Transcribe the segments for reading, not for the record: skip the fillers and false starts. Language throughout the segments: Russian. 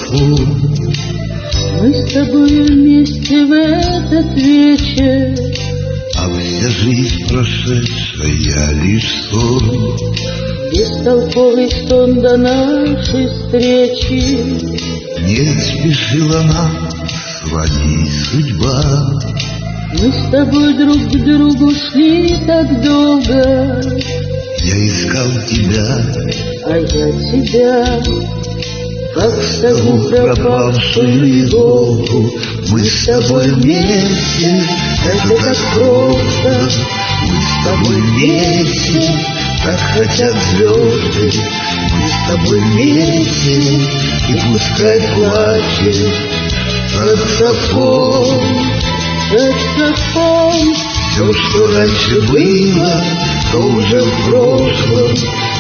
саксофон. Мы с тобой вместе в этот вечер, а вся жизнь прошедшая лишь сон. бестолковый сон до нашей встречи. Не спешила нам сводить судьба. Мы с тобой друг к другу шли так долго, Я искал тебя, а я тебя, как в сову сову пропавшую иголку. Мы с тобой вместе, это так просто. Мы с тобой вместе, так хотят звезды. Мы с тобой вместе, и пускай плачет саксофон. саксофон. Все, что раньше было, то уже в прошлом.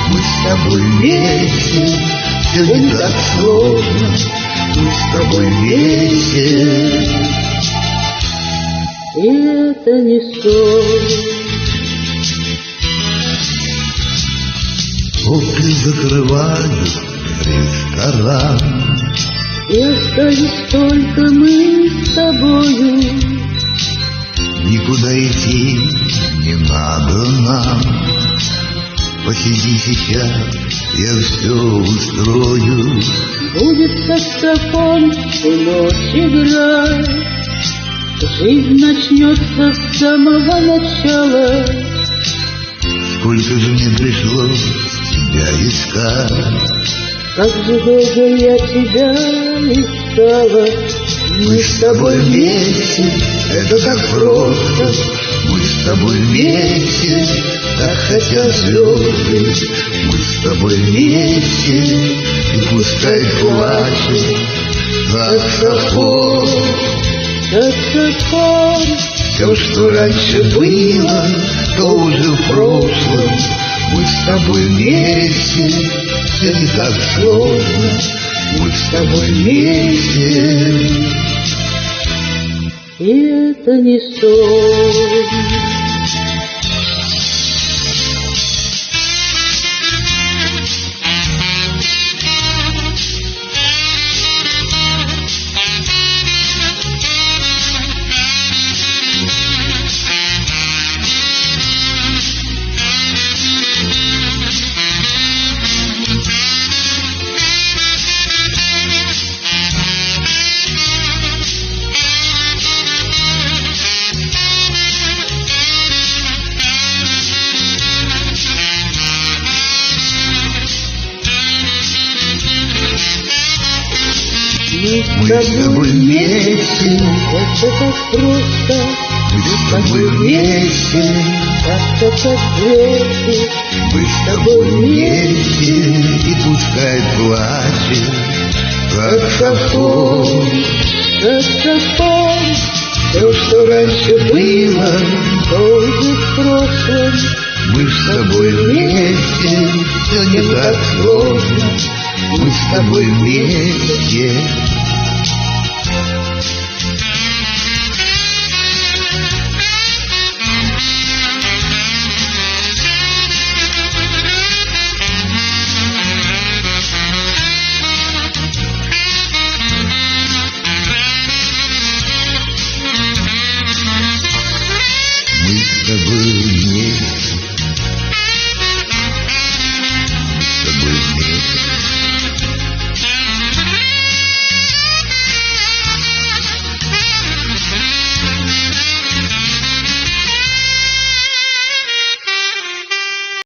Мы с тобой вместе, все не так сложно. Мы с тобой вместе. И это не сон. Окна закрывают ресторан. И остались только мы с тобою. Никуда идти не надо нам. Посиди сейчас, я все устрою. Будет саксофон всю ночь играть. Жизнь начнется с самого начала. Сколько же мне пришлось тебя искать. Как же долго я тебя искала. Мы с тобой вместе, это так просто. Мы с тобой вместе, так хотят звезды. Мы с тобой вместе, и пускай плачет саксофон. Саксофон. Все, что раньше было, то уже в прошлом. Мы с тобой вместе, все не так сложно. Мы с тобой вместе. И это не сон. Мы с тобой вместе, это так просто. мы с тобой вместе, Как-то так звезды. мы с тобой вместе, и пускай плачет саксофон. Саксофон. Все, что раньше было, То уже в прошлом. мы с тобой вместе, все не так сложно. Мы с тобой вместе.